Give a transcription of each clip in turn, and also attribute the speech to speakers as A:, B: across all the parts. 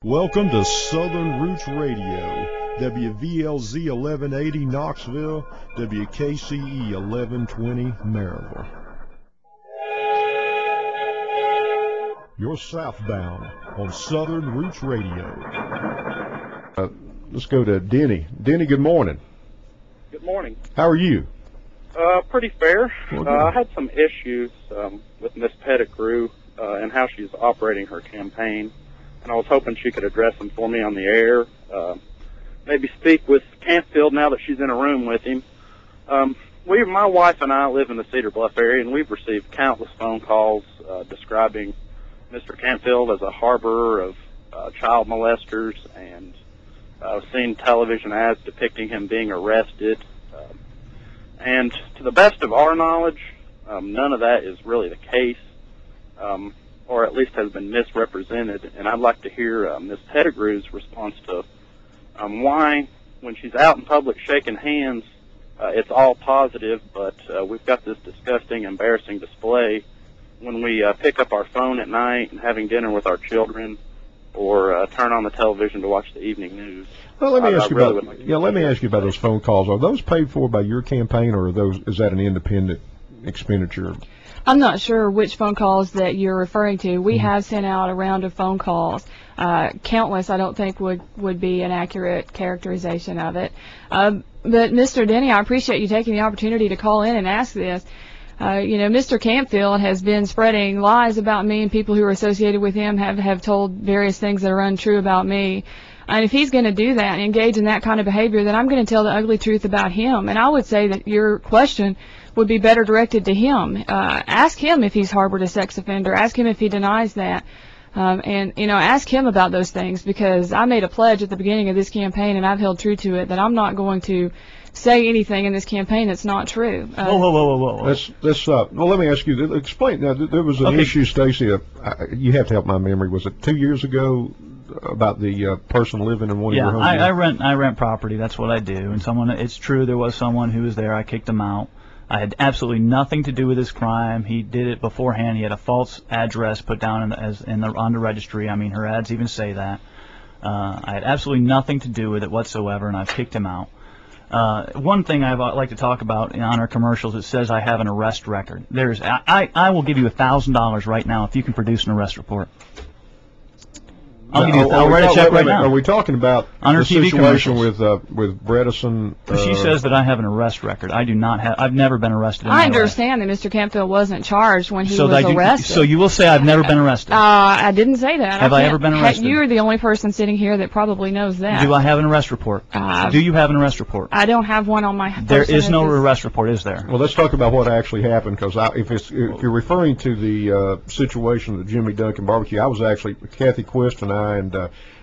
A: Welcome to Southern Roots Radio, WVLZ 1180 Knoxville, WKCE 1120 Maryville. You're southbound on Southern Roots Radio. Let's go to Denny. Denny, good morning.
B: Good morning.
A: How are you?
B: Pretty fair.
A: Okay.
B: I had some issues with Miss Pettigrew and how she's operating her campaign, and I was hoping she could address them for me on the air. Maybe speak with Campfiled now that she's in a room with him. My wife and I live in the Cedar Bluff area, and we've received countless phone calls describing Mr. Campfiled as a harborer of child molesters, and I've seen television ads depicting him being arrested. And to the best of our knowledge, none of that is really the case, or at least has been misrepresented. And I'd like to hear Ms. Pettigrew's response to why, when she's out in public shaking hands, it's all positive, but we've got this disgusting, embarrassing display when we pick up our phone at night and having dinner with our children, or turn on the television to watch the evening news.
A: Well, let me ask you about those phone calls. Are those paid for by your campaign, or is that an independent expenditure?
C: I'm not sure which phone calls that you're referring to. We have sent out a round of phone calls. Countless, I don't think would be an accurate characterization of it. But Mr. Denny, I appreciate you taking the opportunity to call in and ask this. Mr. Campfiled has been spreading lies about me, and people who are associated with him have told various things that are untrue about me. And if he's going to do that and engage in that kind of behavior, then I'm going to tell the ugly truth about him. And I would say that your question would be better directed to him. Ask him if he's harbored a sex offender. Ask him if he denies that. Ask him about those things, because I made a pledge at the beginning of this campaign, and I've held true to it, that I'm not going to say anything in this campaign that's not true.
A: Whoa. Well, let me ask you, explain. Now, there was an issue, Stacy, you have to help my memory. Was it 2 years ago about the person living in one of your homes?
D: Yeah, I rent property. That's what I do. And it's true, there was someone who was there. I kicked him out. I had absolutely nothing to do with this crime. He did it beforehand. He had a false address put down on the registry. I mean, her ads even say that. I had absolutely nothing to do with it whatsoever, and I've kicked him out. One thing I'd like to talk about on our commercials, it says I have an arrest record. I will give you $1,000 right now if you can produce an arrest report. I'll write a check right now.
A: Are we talking about
D: on
A: the
D: TV
A: situation with Bredesen?
D: She says that I have an arrest record. I do not have. I've never been arrested.
C: I understand that Mr. Campfiled wasn't charged when he was arrested.
D: So you will say I've never been arrested?
C: I didn't say that.
D: Have I ever been arrested?
C: You're the only person sitting here that probably knows that.
D: Do I have an arrest report? Do you have an arrest report?
C: I don't have one on my.
D: There is no arrest report, is there?
A: Well, let's talk about what actually happened, because if you're referring to the situation at the Jimmy Duncan barbecue, I was actually, Kathy Quist and I and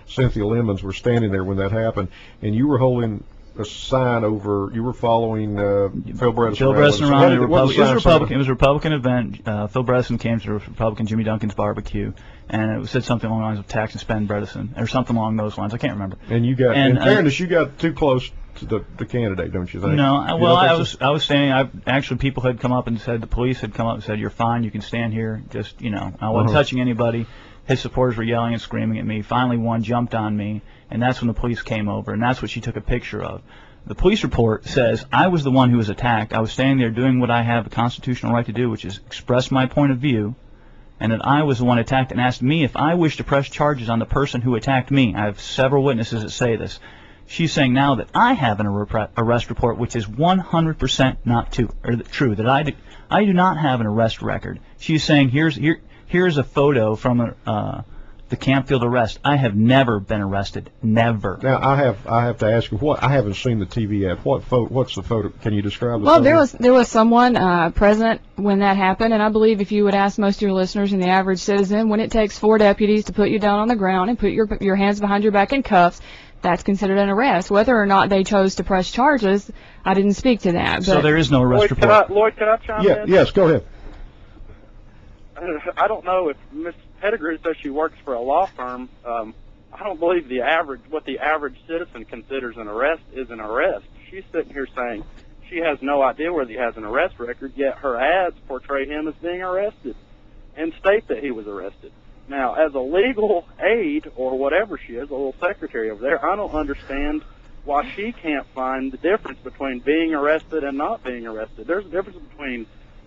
A: Cynthia Lemons were standing there when that happened, and you were holding a sign over. You were following Phil Bredesen.
D: Phil Bredesen around. It was a Republican event. Phil Bredesen came to Republican Jimmy Duncan's barbecue, and it said something along the lines of tax and spend Bredesen, or something along those lines. I can't remember.
A: And you got, in fairness, you got too close to the candidate, don't you think?
D: No. Well, I was standing. Actually, people had come up and said, the police had come up and said, "You're fine. You can stand here." Just, I wasn't touching anybody. His supporters were yelling and screaming at me. Finally, one jumped on me, and that's when the police came over, and that's what she took a picture of. The police report says I was the one who was attacked. I was standing there doing what I have a constitutional right to do, which is express my point of view, and that I was the one attacked, and asked me if I wish to press charges on the person who attacked me. I have several witnesses that say this. She's saying now that I have an arrest report, which is 100% not true, that I do not have an arrest record. She's saying here's a photo from the Campfiled arrest. I have never been arrested. Never.
A: Now I have to ask you, I haven't seen the TV ad. What's the photo? Can you describe the
C: photo?
A: Well,
C: there was someone present when that happened, and I believe if you would ask most of your listeners and the average citizen, when it takes 4 deputies to put you down on the ground and put your hands behind your back in cuffs, that's considered an arrest. Whether or not they chose to press charges, I didn't speak to that.
D: So there is no arrest report.
B: Lloyd, can I chime in?
A: Yes, go ahead.
B: I don't know if Miss Pettigrew says she works for a law firm. I don't believe what the average citizen considers an arrest is an arrest. She's sitting here saying she has no idea whether he has an arrest record, yet her ads portray him as being arrested and state that he was arrested. Now, as a legal aide or whatever she is, a little secretary over there, I don't understand why she can't find the difference between being arrested and not being arrested. There's a difference between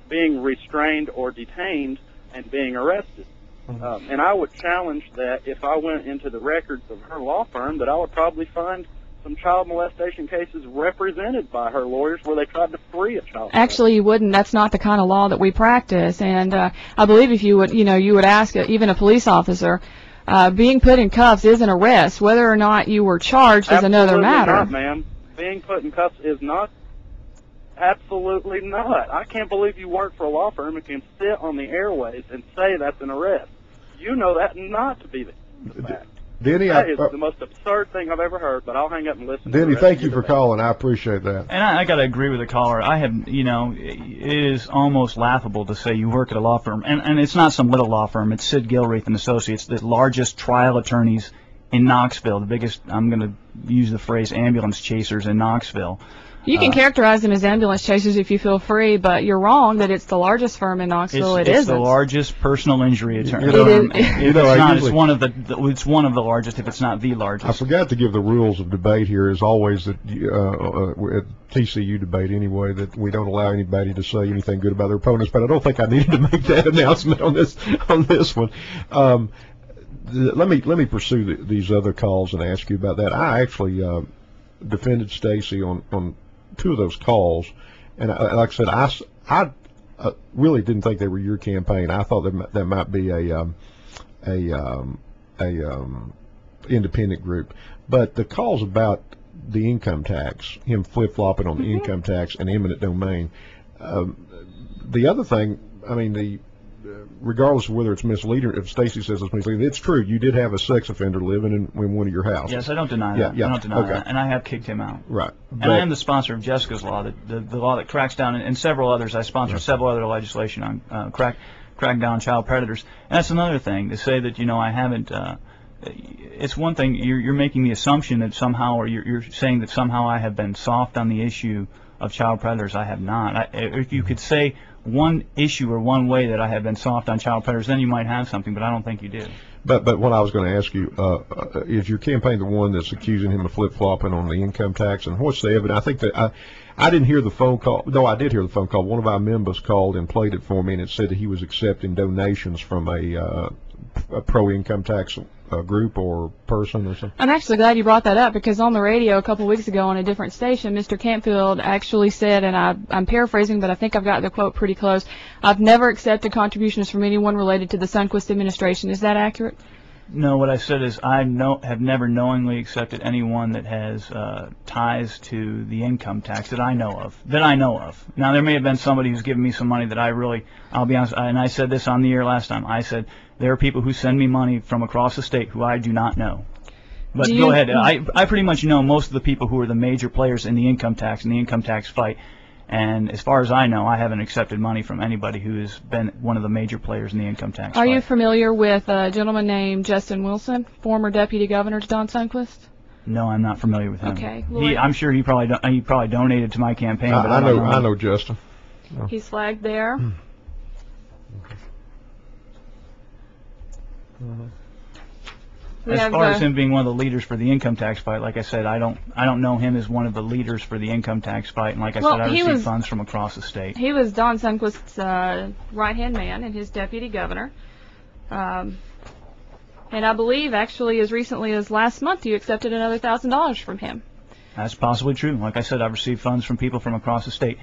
B: being restrained or detained and being arrested. And I would challenge that if I went into the records of her law firm, that I would probably find some child molestation cases represented by her lawyers where they tried to free a child.
C: Actually, you wouldn't. That's not the kind of law that we practice. And I believe if you would, you would ask even a police officer, being put in cuffs is an arrest. Whether or not you were charged is another matter.
B: Absolutely not, ma'am. Being put in cuffs is not. Absolutely not. I can't believe you work for a law firm and can sit on the airways and say that's an arrest. You know that not to be the fact.
A: Denny,
B: that is the most absurd thing I've ever heard, but I'll hang up and listen.
A: Denny, thank you for calling. I appreciate that.
D: And I got to agree with the caller. I have, it is almost laughable to say you work at a law firm. And it's not some little law firm. It's Sid Gilreath and Associates, the largest trial attorneys in Knoxville, the biggest, I'm going to use the phrase, ambulance chasers in Knoxville.
C: You can characterize them as ambulance chasers if you feel free, but you're wrong that it's the largest firm in Knoxville.
D: It's the largest personal injury attorney. It's one of the largest, if it's not the largest.
A: I forgot to give the rules of debate here. As always, that at TCU debate anyway, that we don't allow anybody to say anything good about their opponents. But I don't think I needed to make that announcement on this one. Let me pursue these other calls and ask you about that. I actually defended Stacy on 2 of those calls, and like I said, I really didn't think they were your campaign. I thought that might be a independent group. But the calls about the income tax, him flip-flopping on the income tax and eminent domain. The other thing, I mean, regardless of whether it's misleading, if Stacy says it's misleading, it's true. You did have a sex offender living in one of your houses.
D: Yes, I don't deny that. I don't deny that. And I have kicked him out.
A: Right.
D: And I am the sponsor of Jessica's Law, the law that cracks down, and several others. I sponsor several other legislation on crack down child predators. And that's another thing, to say that, I haven't, it's one thing, you're making the assumption that somehow, or you're saying that somehow I have been soft on the issue of child predators. I have not. If you could say one issue or one way that I have been soft on child predators, then you might have something, but I don't think you do.
A: But what I was going to ask you, is your campaign the one that's accusing him of flip-flopping on the income tax, and what's the evidence? I think that I didn't hear the phone call. No, I did hear the phone call. One of our members called and played it for me, and it said that he was accepting donations from a pro-income tax group or person or something.
C: I'm actually glad you brought that up, because on the radio a couple weeks ago on a different station, Mr. Campfield actually said, and I'm paraphrasing, but I think I've got the quote pretty close, "I've never accepted contributions from anyone related to the Sundquist administration." Is that accurate?
D: No, what I said is I have never knowingly accepted anyone that has ties to the income tax that I know of. Now, there may have been somebody who's given me some money that I'll be honest, and I said this on the air last time. I said there are people who send me money from across the state who I do not know. But go ahead. I pretty much know most of the people who are the major players in the income tax fight. And as far as I know, I haven't accepted money from anybody who has been one of the major players in the income tax fight.
C: Are you familiar with a gentleman named Justin Wilson, former deputy governor to Don Sundquist?
D: No, I'm not familiar with him.
C: Okay. Well,
D: I'm sure he probably donated to my campaign. But
A: I know Justin. No.
C: He's flagged there.
D: As far as him being one of the leaders for the income tax fight, like I said, I don't know him as one of the leaders for the income tax fight. And like I said, I received funds from across the state.
C: He was Don Sundquist's right-hand man and his deputy governor. And I believe, actually, as recently as last month, you accepted another $1,000 from him. That's
D: possibly true. Like I said, I've received funds from people from across the state.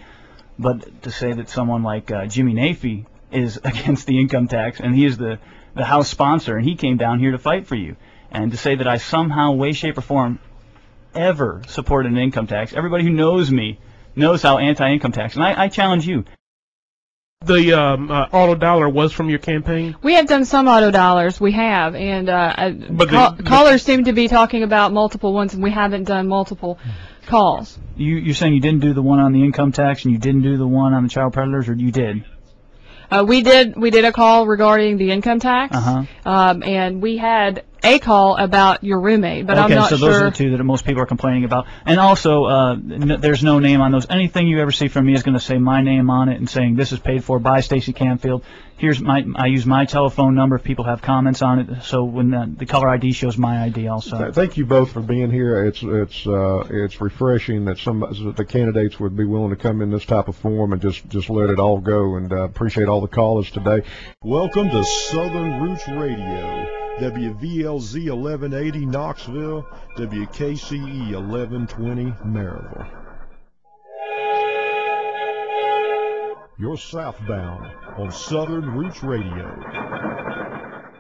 D: But to say that someone like Jimmy Nafee is against the income tax, and he is the House sponsor, and he came down here to fight for you, and to say that I somehow, way, shape, or form ever supported an income tax, everybody who knows me knows how anti-income tax, and I challenge you.
E: The auto dollar was from your campaign?
C: We have done some auto dollars, we have, and callers seem to be talking about multiple ones, and we haven't done multiple calls.
D: You're saying you didn't do the one on the income tax, and you didn't do the one on the child predators, or you did?
C: We did a call regarding the income tax, and we had a call about your roommate, but I'm
D: Okay,
C: not
D: so
C: sure.
D: those are the two that most people are complaining about. And also, there's no name on those. Anything you ever see from me is going to say my name on it and saying this is paid for by Stacy Campfiled. I use my telephone number if people have comments on it. So when the caller ID shows my ID also.
A: Thank you both for being here. It's refreshing that the candidates would be willing to come in this type of form and just let it all go. And appreciate all the callers today. Welcome to Southern Roots Radio. WVLZ 1180 Knoxville, WKCE 1120 Maryville. You're southbound on Southern Roots Radio.